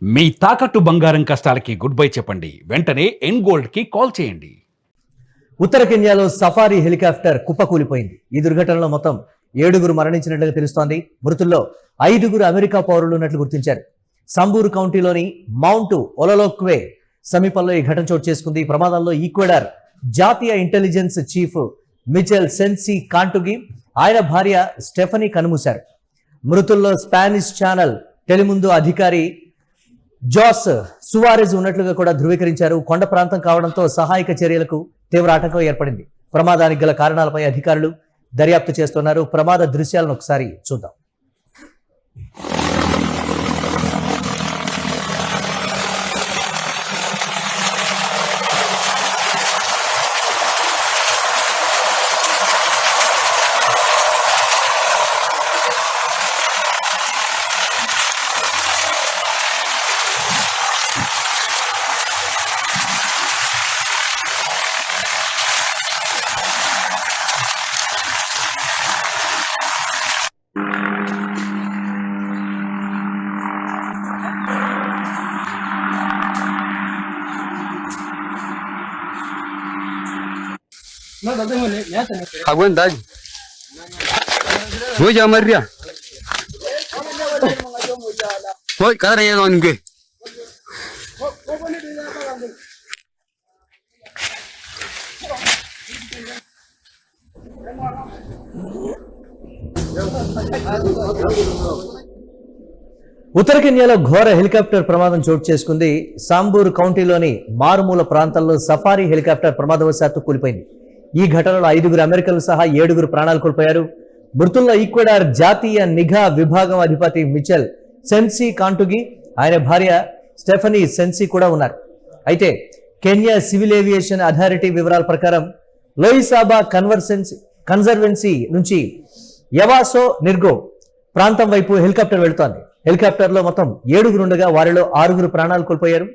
మీ తాకట్టు బంగారం కష్టాలకి good bye చెప్పండి. వెంటనే ఎన్ గోల్డ్ కి కాల్ చేయండి. ఉత్తర కెన్యాలో సఫారీ హెలికాప్టర్ కుప్పకూలిపోయింది. ఈ దుర్ఘటనలో మొత్తం 7 మరణించినట్లుగా తెలుస్తోంది. మృతుల్లో 5 అమెరికా పౌరులు ఉన్నట్లు గుర్తించారు. సంబూర్ కౌంటీలోని మౌంట్ ఒలలోక్వే సమీపంలో ఈ ఘటన చోటు చేసుకుంది. ఈ ప్రమాదంలో ఈక్వెడార్ జాతీయ ఇంటెలిజెన్స్ చీఫ్ మిచెల్ సెన్సీ కాంటుగి, ఆయన భార్య స్టెఫనీ కన్నుమూశారు. మృతుల్లో స్పానిష్ ఛానల్ టెలిముందు అధికారి జాస్ సువారెజ్ ఉన్నట్లుగా కూడా ధృవీకరించారు. కొండ ప్రాంతం కావడంతో సహాయక చర్యలకు తీవ్ర ఆటంకం ఏర్పడింది. ప్రమాదానికి గల కారణాలపై అధికారులు దర్యాప్తు చేస్తున్నారు. ప్రమాద దృశ్యాలను ఒకసారి చూద్దాం. Aguanta. Voy a María. Voy, cada día no que. ఉత్తర కెన్యాలో ఘోర హెలికాప్టర్ ప్రమాదం చోటు చేసుకుంది. సాంబూర్ కౌంటీలోని మారుమూల ప్రాంతాల్లో సఫారీ హెలికాప్టర్ ప్రమాదవశాత్తు కూలిపోయింది. ఈ ఘటనలో 5 అమెరికన్లు సహా 7 ప్రాణాలు కోల్పోయారు. మృతుల్లో ఈక్వెడార్ జాతీయ నిఘా విభాగం అధిపతి మిచెల్ సెన్సీ కాంటుగి, ఆయన భార్య స్టెఫనీ సెన్సీ కూడా ఉన్నారు. అయితే కెన్యా సివిల్ ఏవియేషన్ అథారిటీ వివరాల ప్రకారం లోయిసాబా కన్జర్వెన్సీ నుంచి యవాసో నిర్గో ప్రాంతం వైపు హెలికాప్టర్ వెళుతోంది. హెలికాప్టర్లో మొత్తం 7 ఉండగా వారిలో 6 ప్రాణాలు కోల్పోయారు.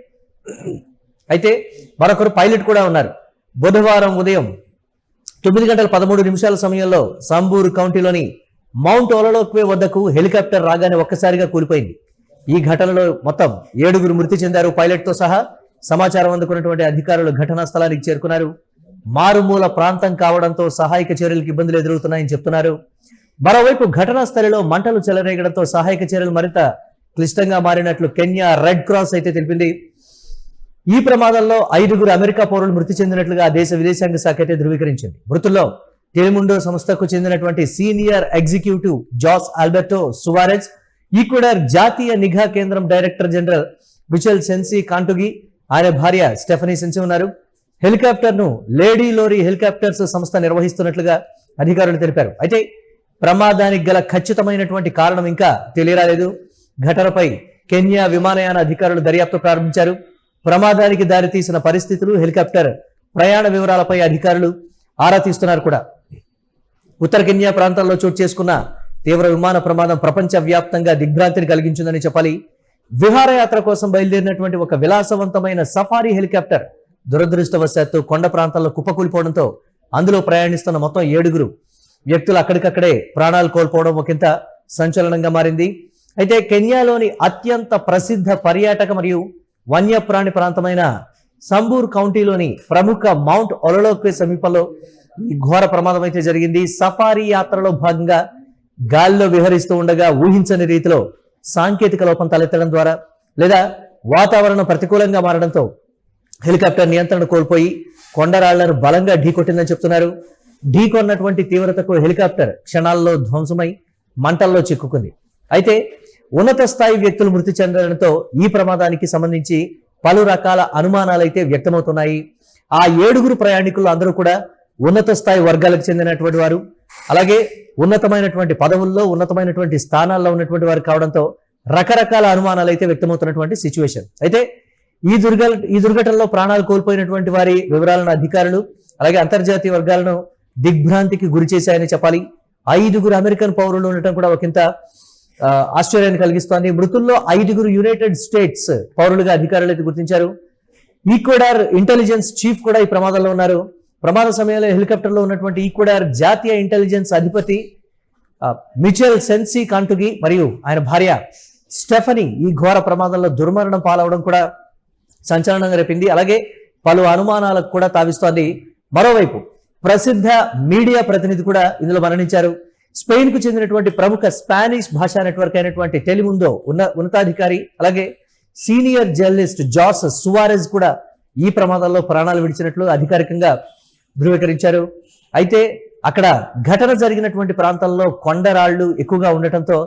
అయితే మరొకరు పైలట్ కూడా ఉన్నారు. బుధవారం ఉదయం 9:13 సమయంలో సంబూర్ కౌంటీలోని మౌంట్ ఒలలోక్వే వద్దకు హెలికాప్టర్ రాగానే ఒక్కసారిగా కూలిపోయింది. ఈ ఘటనలో మొత్తం 7 మృతి చెందారు, పైలట్తో సహా. సమాచారం అందుకున్నటువంటి అధికారులు ఘటనా స్థలానికి చేరుకున్నారు. మారుమూల ప్రాంతం కావడంతో సహాయక చర్యలకు ఇబ్బందులు ఎదురవుతున్నాయని చెప్తున్నారు. మరోవైపు ఘటనా స్థలిలో మంటలు చెలరేగడంతో సహాయక చర్యలు మరింత క్లిష్టంగా మారినట్లు కెన్యా రెడ్ క్రాస్ అయితే తెలిపింది. ఈ ప్రమాదంలో 5 అమెరికా పౌరులు మృతి చెందినట్లుగా దేశ విదేశాంగ శాఖ అయితే ధృవీకరించింది. మృతుల్లో టెలిముండో సంస్థకు చెందినటువంటి senior executive Jose Alberto Suarez, Ecuador జాతీయ నిఘా కేంద్రం డైరెక్టర్ జనరల్ మిచెల్ సెన్సీ కాంటుగి, ఆయన భార్య స్టెఫనీ సెన్సీ ఉన్నారు. హెలికాప్టర్ ను లేడీ లోరీ హెలికాప్టర్స్ సంస్థ నిర్వహిస్తున్నట్లుగా అధికారులు తెలిపారు. అయితే ప్రమాదానికి గల ఖచ్చితమైనటువంటి కారణం ఇంకా తెలియరాలేదు. ఘటనపై కెన్యా విమానయాన అధికారులు దర్యాప్తు ప్రారంభించారు. ప్రమాదానికి దారితీసిన పరిస్థితులు, హెలికాప్టర్ ప్రయాణ వివరాలపై అధికారులు ఆరా తీస్తున్నారు కూడా. ఉత్తర కెన్యా ప్రాంతాల్లో చోటు చేసుకున్న తీవ్ర విమాన ప్రమాదం ప్రపంచ వ్యాప్తంగా దిగ్భ్రాంతిని కలిగించిందని చెప్పాలి. విహారయాత్ర కోసం బయలుదేరినటువంటి ఒక విలాసవంతమైన సఫారీ హెలికాప్టర్ దురదృష్టవశాత్తు కొండ ప్రాంతాల్లో కుప్పకూలిపోవడంతో అందులో ప్రయాణిస్తున్న మొత్తం 7 వ్యక్తులు అక్కడికక్కడే ప్రాణాలు కోల్పోవడం ఒకంత సంచలనంగా మారింది. అయితే కెన్యాలోని అత్యంత ప్రసిద్ధ పర్యాటక మరియు వన్యప్రాణి ప్రాంతమైన సంబూర్ కౌంటీలోని ప్రముఖ మౌంట్ ఒలలోక్వే సమీపంలో ఈ ఘోర ప్రమాదం అయితే జరిగింది. సఫారీ యాత్రలో భాగంగా గాలిలో విహరిస్తూ ఉండగా ఊహించని రీతిలో సాంకేతిక లోపం తలెత్తడం ద్వారా లేదా వాతావరణం ప్రతికూలంగా మారడంతో హెలికాప్టర్ నియంత్రణ కోల్పోయి కొండరాళ్లను బలంగా ఢీకొట్టిందని చెప్తున్నారు. ఢీకొన్నటువంటి తీవ్రతకు హెలికాప్టర్ క్షణాల్లో ధ్వంసమై మంటల్లో చిక్కుకుంది. అయితే ఉన్నత స్థాయి వ్యక్తులు మృతి చెందడంతో ఈ ప్రమాదానికి సంబంధించి పలు రకాల అనుమానాలు అయితే వ్యక్తమవుతున్నాయి. ఆ 7 ప్రయాణికులు అందరూ కూడా ఉన్నత స్థాయి వర్గాలకు చెందినటువంటి వారు, అలాగే ఉన్నతమైనటువంటి పదవుల్లో ఉన్నతమైనటువంటి స్థానాల్లో ఉన్నటువంటి వారు కావడంతో రకరకాల అనుమానాలు అయితే వ్యక్తమవుతున్నటువంటి సిచ్యువేషన్. అయితే ఈ దుర్ఘటనలో ప్రాణాలు కోల్పోయినటువంటి వారి వివరాలను అధికారులు అలాగే అంతర్జాతీయ వర్గాలను దిగ్భ్రాంతికి గురి చేశాయని చెప్పాలి. 5 అమెరికన్ పౌరులు ఉండటం కూడా ఒకంత ఆశ్చర్యాన్ని కలిగిస్తోంది. మృతుల్లో 5 యునైటెడ్ స్టేట్స్ పౌరులుగా అధికారులు అయితే గుర్తించారు. ఈక్వెడార్ ఇంటెలిజెన్స్ చీఫ్ కూడా ఈ ప్రమాదంలో ఉన్నారు. ప్రమాద సమయంలో హెలికాప్టర్లో ఉన్నటువంటి ఈక్వెడార్ జాతీయ ఇంటెలిజెన్స్ అధిపతి మిచెల్ సెన్సీ కాంటుగి మరియు ఆయన భార్య స్టెఫనీ ఈ ఘోర ప్రమాదంలో దుర్మరణం పాలవడం కూడా సంచలనంగా రేపింది. అలాగే పలు అనుమానాలకు కూడా తావిస్తోంది. మరోవైపు ప్రసిద్ధ మీడియా ప్రతినిధి కూడా ఇందులో మరణించారు. స్పెయిన్ కు చెందినటువంటి ప్రముఖ స్పానిష్ భాషా నెట్వర్క్ అయినటువంటి టెలిముందో ఉన్నతాధికారి అలాగే సీనియర్ జర్నలిస్ట్ జాస్ సువారెజ్ కూడా ఈ ప్రమాదంలో ప్రాణాలు విడిచినట్లు అధికారికంగా ధృవీకరించారు. అయితే అక్కడ ఘటన జరిగినటువంటి ప్రాంతంలో కొండరాళ్లు ఎక్కువగా ఉండటంతో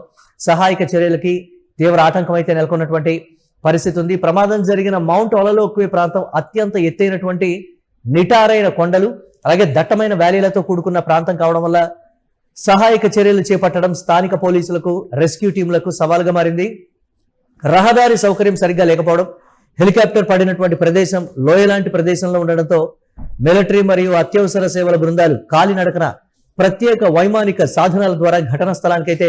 సహాయక చర్యలకి తీవ్ర ఆటంకం అయితే నెలకొన్నటువంటి పరిస్థితి ఉంది. ప్రమాదం జరిగిన మౌంట్ ఒలలోక్వే ప్రాంతం అత్యంత ఎత్తైనటువంటి నిటారైన కొండలు అలాగే దట్టమైన వ్యాలీలతో కూడుకున్న ప్రాంతం కావడం వల్ల సహాయక చర్యలు చేపట్టడం స్థానిక పోలీసులకు రెస్క్యూ టీంలకు సవాల్గా మారింది. రహదారి సౌకర్యం సరిగ్గా లేకపోవడం, హెలికాప్టర్ పడినటువంటి ప్రదేశం లోయ లాంటి ప్రదేశంలో ఉండడంతో మిలిటరీ మరియు అత్యవసర సేవల బృందాలు కాలినడకన ప్రత్యేక వైమానిక సాధనాల ద్వారా ఘటనా స్థలానికైతే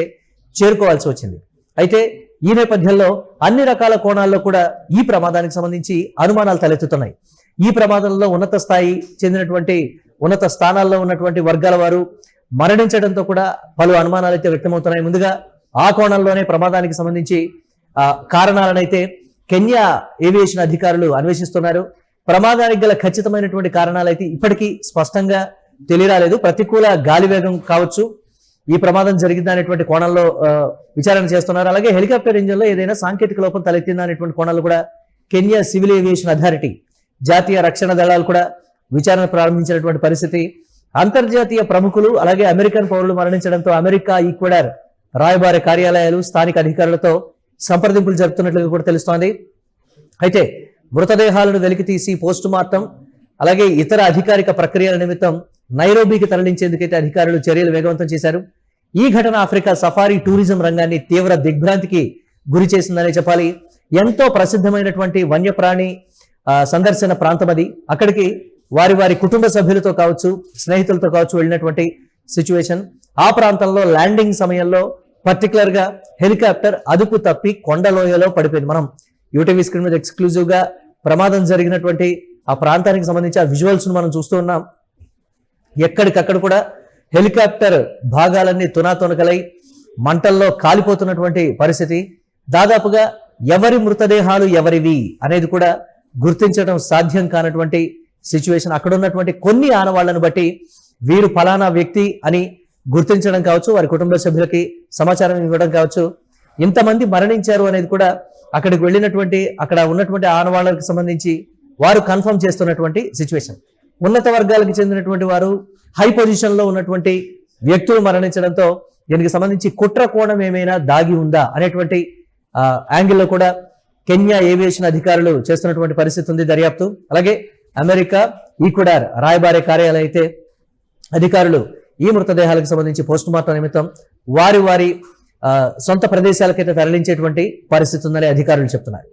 చేరుకోవాల్సి వచ్చింది. అయితే ఈ నేపథ్యంలో అన్ని రకాల కోణాల్లో కూడా ఈ ప్రమాదానికి సంబంధించి అనుమానాలు తలెత్తుతున్నాయి. ఈ ప్రమాదంలో ఉన్నత స్థాయి చెందినటువంటి ఉన్నత స్థానాల్లో ఉన్నటువంటి వర్గాల వారు మరణించడంతో కూడా పలు అనుమానాలు అయితే వ్యక్తమవుతున్నాయి. ముందుగా ఆ కోణంలోనే ప్రమాదానికి సంబంధించి కారణాలనైతే కెన్యా ఏవియేషన్ అధికారులు అన్వేషిస్తున్నారు. ప్రమాదానికి గల ఖచ్చితమైనటువంటి కారణాలు అయితే ఇప్పటికీ స్పష్టంగా తెలియరాలేదు. ప్రతికూల గాలి వేగం కావచ్చు, ఈ ప్రమాదం జరిగిందా అనేటువంటి కోణంలో విచారణ చేస్తున్నారు. అలాగే హెలికాప్టర్ ఇంజిన్లో ఏదైనా సాంకేతిక లోపం తలెత్తిందా అనేటువంటి కోణాలు కూడా కెన్యా సివిల్ ఏవియేషన్ అథారిటీ, జాతీయ రక్షణ దళాలు కూడా విచారణ ప్రారంభించినటువంటి పరిస్థితి. అంతర్జాతీయ ప్రముఖులు అలాగే అమెరికన్ పౌరులు మరణించడంతో అమెరికా, ఈక్వెడార్ రాయబార కార్యాలయాలు స్థానిక అధికారులతో సంప్రదింపులు జరుపుతున్నట్లుగా కూడా తెలుస్తోంది. అయితే మృతదేహాలను వెలికితీసి పోస్టు మార్టం అలాగే ఇతర అధికారిక ప్రక్రియల నిమిత్తం నైరోబీకి తరలించేందుకైతే అధికారులు చర్యలు వేగవంతం చేశారు. ఈ ఘటన ఆఫ్రికా సఫారీ టూరిజం రంగాన్ని తీవ్ర దిగ్భ్రాంతికి గురి చేసిందనే చెప్పాలి. ఎంతో ప్రసిద్ధమైనటువంటి వన్యప్రాణి సందర్శన ప్రాంతం అది. అక్కడికి వారి వారి కుటుంబ సభ్యులతో కావచ్చు, స్నేహితులతో కావచ్చు వెళ్ళినటువంటి సిచ్యువేషన్. ఆ ప్రాంతంలో ల్యాండింగ్ సమయంలో పర్టికులర్ గా హెలికాప్టర్ అదుపు తప్పి కొండలోయలో పడిపోయింది. మనం యూటీవీ స్క్రీన్ మీద ఎక్స్క్లూజివ్ గా ప్రమాదం జరిగినటువంటి ఆ ప్రాంతానికి సంబంధించి ఆ విజువల్స్ మనం చూస్తూ ఉన్నాం. ఎక్కడికక్కడ కూడా హెలికాప్టర్ భాగాలన్నీ తునాతునకలై మంటల్లో కాలిపోతున్నటువంటి పరిస్థితి. దాదాపుగా ఎవరి మృతదేహాలు ఎవరివి అనేది కూడా గుర్తించడం సాధ్యం కానటువంటి సిచ్యువేషన్. అక్కడ ఉన్నటువంటి కొన్ని ఆనవాళ్లను బట్టి వీరు ఫలానా వ్యక్తి అని గుర్తించడం కావచ్చు, వారి కుటుంబ సభ్యులకి సమాచారం ఇవ్వడం కావచ్చు. ఇంతమంది మరణించారు అనేది కూడా అక్కడికి వెళ్ళినటువంటి అక్కడ ఉన్నటువంటి ఆనవాళ్లకు సంబంధించి వారు కన్ఫర్మ్ చేస్తున్నటువంటి సిచ్యువేషన్. ఉన్నత వర్గాలకు చెందినటువంటి వారు, హై పొజిషన్ లో ఉన్నటువంటి వ్యక్తులు మరణించడంతో దీనికి సంబంధించి కుట్ర కోణం ఏమైనా దాగి ఉందా అనేటువంటి యాంగిల్లో కూడా కెన్యా ఏవియేషన్ అధికారులు చేస్తున్నటువంటి పరిస్థితి ఉంది దర్యాప్తు. అలాగే అమెరికా, ఈక్వెడార్ రాయబార కార్యాలయం అయితే అధికారులు ఈ మృతదేహాలకు సంబంధించి పోస్ట్ మార్టం నిమిత్తం వారి వారి సొంత ప్రదేశాలకైతే తరలించేటువంటి పరిస్థితి ఉందని అధికారులు చెప్తున్నారు.